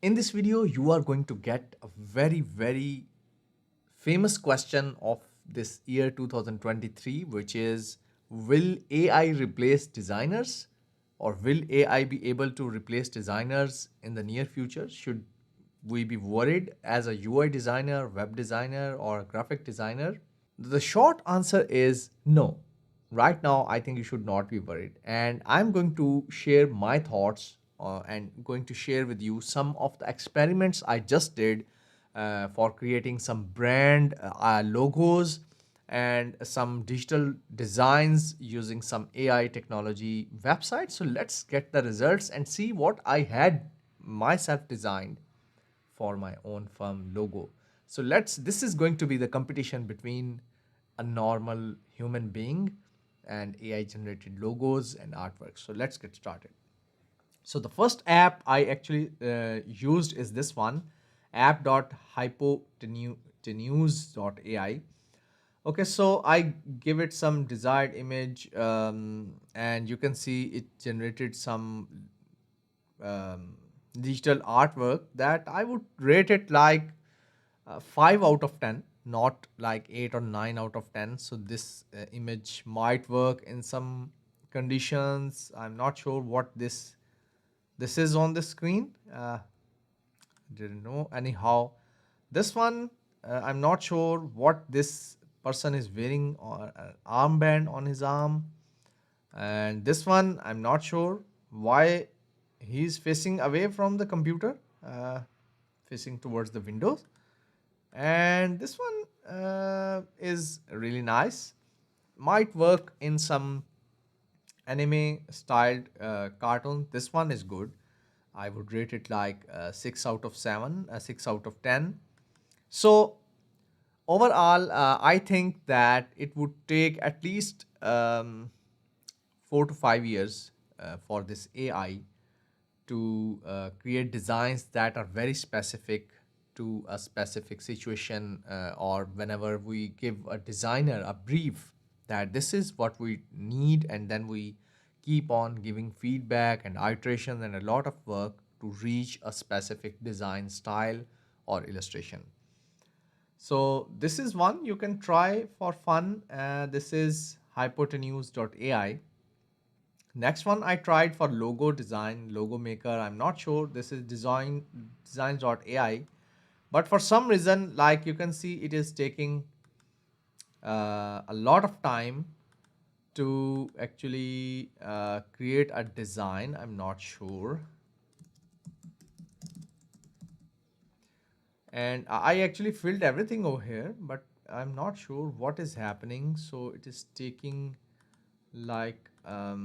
In this video, you are going to get a very famous question of this year 2023, which is, will AI replace designers, or will AI be able to replace designers in the near future? Should we be worried as a UI designer, web designer, or a graphic designer? The short answer is no. Right now, I think you should not be worried. And I'm going to share my thoughts and going to share with you some of the experiments I just did for creating some brand logos and some digital designs using some AI technology websites. So let's get the results and see what I had myself designed for my own firm logo. So this is going to be the competition between a normal human being and AI generated logos and artwork. So let's get started. So the first app I actually used is this one, app.hypotenuse.ai. Okay, so I give it some desired image, and you can see it generated some um, digital artwork that I would rate it like 5 out of 10, not like 8 or 9 out of 10. So this image might work in some conditions. I'm not sure what this is on the screen. Didn't know. Anyhow, this one, I'm not sure what this person is wearing, or an armband on his arm. And this one, I'm not sure why he's facing away from the computer, facing towards the windows. And this one is really nice, might work in some anime styled cartoon. This one is good. I would rate it like 6 out of 7, 6 out of 10. So overall, I think that it would take at least 4 to 5 years for this AI to create designs that are very specific to a specific situation, or whenever we give a designer a brief that this is what we need, and then we keep on giving feedback and iteration and a lot of work to reach a specific design style or illustration. So this is one you can try for fun. This is hypotenuse.ai. Next one I tried for logo design, logo maker. I'm not sure. This is designs.ai. But for some reason, like you can see, it is taking a lot of time to actually create a design. I'm not sure. And I actually filled everything over here, but I'm not sure what is happening. So it is taking like a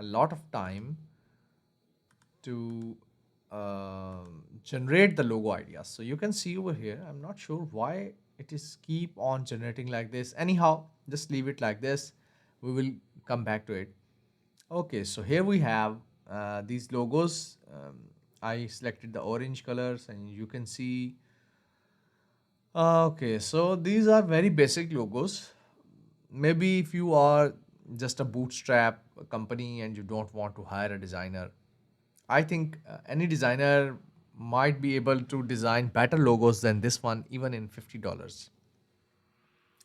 lot of time to generate the logo ideas. So you can see over here, I'm not sure why it is keep on generating like this. Anyhow, just leave it like this. We will come back to it. Okay, so here we have these logos. I selected the orange colors, and you can see. Okay, so these are very basic logos. Maybe if you are just a bootstrap company and you don't want to hire a designer, I think any designer might be able to design better logos than this one, even in $50,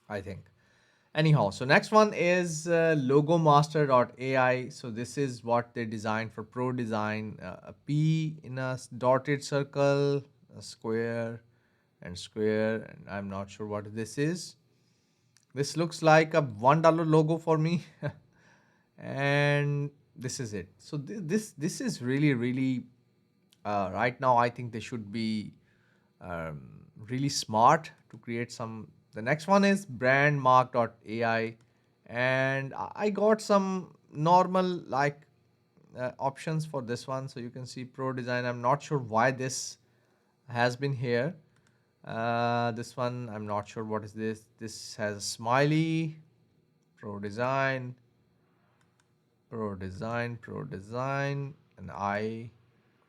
I think. Anyhow, so next one is logomaster.ai. So this is what they designed for pro design, a P in a dotted circle, a square and square, and I'm not sure what this is. This looks like a $1 logo for me. And this is it. So this is really right now. I think they should be um, really smart to create some. The next one is brandmark.ai, and I got some normal like options for this one. So you can see pro design. I'm not sure why this has been here. This one, I'm not sure what is this. This has a smiley, pro design, pro design, and I.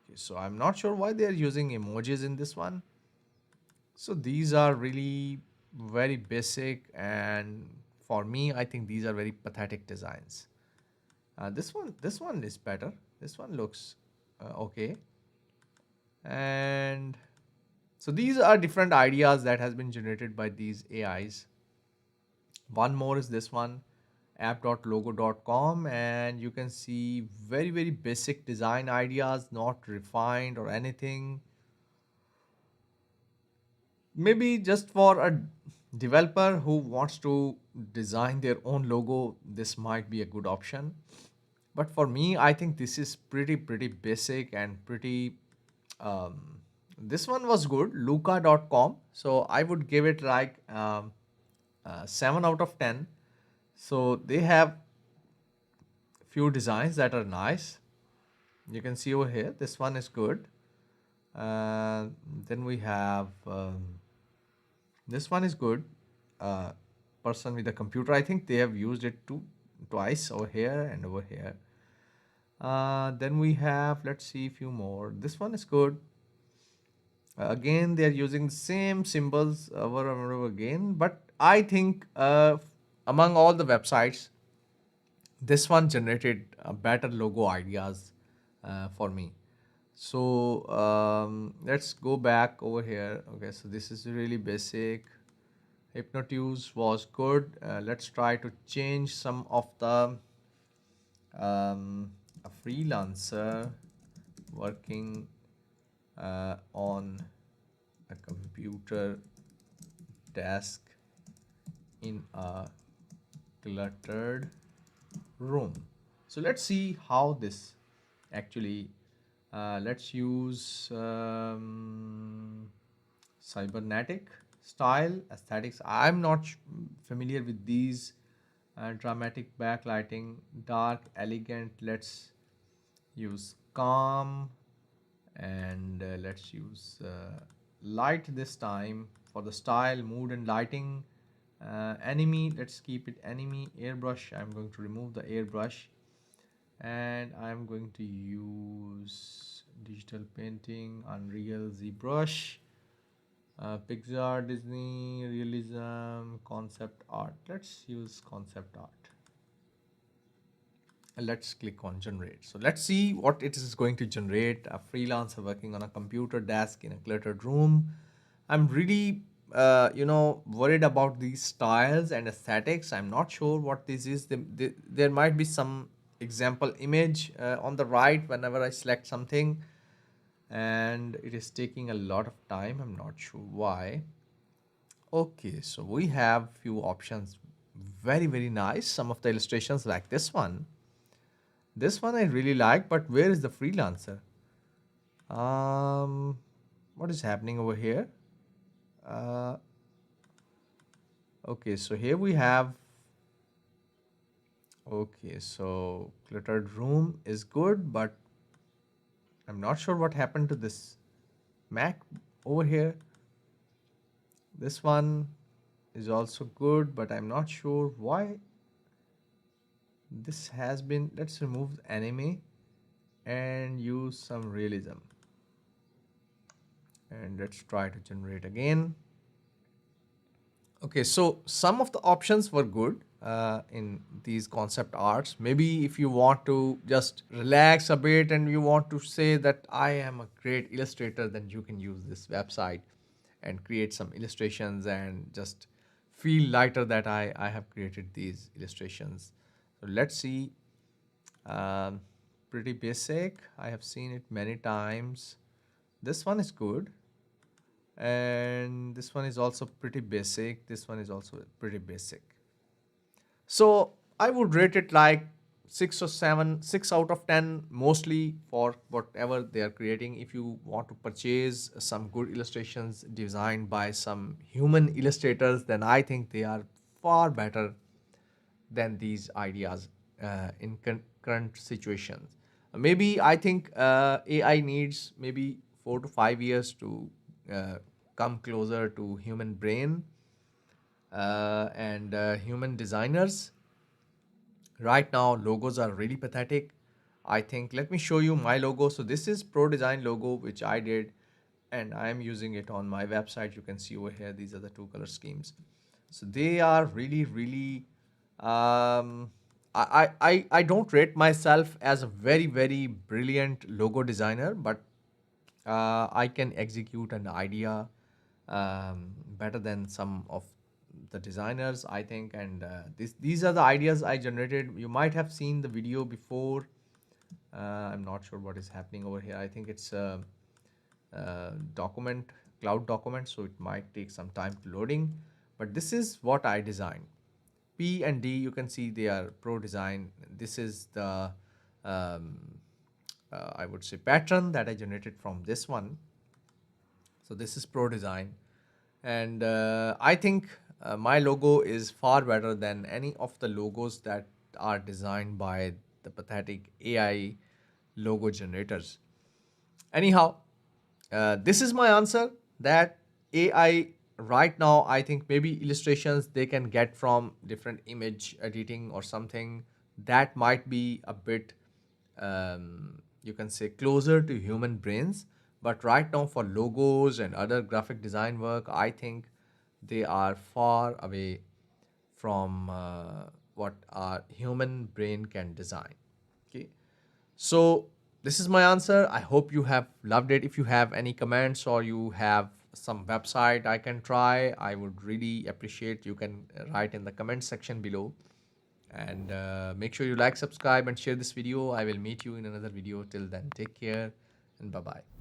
Okay, so I'm not sure why they are using emojis in this one. So these are really very basic, and for me, I think these are very pathetic designs. This one is better. This one looks okay. And so these are different ideas that has been generated by these AIs. One more is this one, app.logo.com, and you can see very very basic design ideas, not refined or anything. Maybe just for a developer who wants to design their own logo, this might be a good option. But for me, I think this is pretty basic and pretty this one was good, luca.com. So I would give it like 7 out of 10. So they have few designs that are nice. You can see over here, this one is good. Then we have this one is good. Uh, Person with a computer. I think they have used it twice over here and over here. Then we have, let's see, a few more. This one is good. Again, they are using the same symbols over and over again. But I think among all the websites, this one generated better logo ideas for me. So let's go back over here. Okay, so this is really basic. Hypnotize was good. Let's try to change some of the a freelancer working on a computer desk in a cluttered room. So let's see how this actually. Let's use cybernetic style aesthetics. I'm not familiar with these. Dramatic backlighting, dark, elegant. Let's use calm, and let's use light this time for the style, mood, and lighting. Enemy, let's keep it enemy. Airbrush, I'm going to remove the airbrush, and I'm going to use digital painting, Unreal, ZBrush, Pixar, Disney, realism, concept art. Let's use concept art. Let's click on generate. So let's see what it is going to generate. A freelancer working on a computer desk in a cluttered room. I'm really worried about these styles and aesthetics. I'm not sure what this is. There might be some example image on the right whenever I select something, and it is taking a lot of time. I'm not sure why. Okay, so we have few options. Very nice. Some of the illustrations like this one I really like, but where is the freelancer? um what is happening over here? uh okay, so here we have, okay, so cluttered room is good, but I'm not sure what happened to this Mac over here. This one is also good, but I'm not sure why this has been. Let's remove anime and use some realism, and let's try to generate again. Okay, so some of the options were good in these concept arts. Maybe if you want to just relax a bit and you want to say that I am a great illustrator, then you can use this website and create some illustrations and just feel lighter that I have created these illustrations. So let's see. Um, Pretty basic. I have seen it many times. This one is good, and this one is also pretty basic. This one is also pretty basic. So I would rate it like 6 or 7, 6 out of 10, mostly for whatever they are creating. If you want to purchase some good illustrations designed by some human illustrators, then I think they are far better than these ideas in current situations. Maybe I think AI needs maybe 4 to 5 years to uh, come closer to human brain and human designers. Right now, logos are really pathetic. I think, let me show you my logo. So this is Pro Design logo, which I did, and I am using it on my website. You can see over here, these are the two color schemes. So they are really, um, I don't rate myself as a very brilliant logo designer, but I can execute an idea better than some of the designers, I think. And these are the ideas I generated. You might have seen the video before. I'm not sure what is happening over here. I think it's document, cloud document, so it might take some time to loading. But this is what I designed. P and D, you can see they are pro design. This is the um, I would say pattern that I generated from this one. So this is pro design, and I think my logo is far better than any of the logos that are designed by the pathetic AI logo generators. Anyhow, this is my answer, that AI right now, I think maybe illustrations they can get from different image editing or something that might be a bit, you can say, closer to human brains. But right now, for logos and other graphic design work, I think they are far away from what our human brain can design. Okay. So this is my answer. I hope you have loved it. If you have any comments or you have some website I can try, I would really appreciate you can write in the comment section below. And make sure you like, subscribe, and share this video. I will meet you in another video. Till then, take care and bye bye.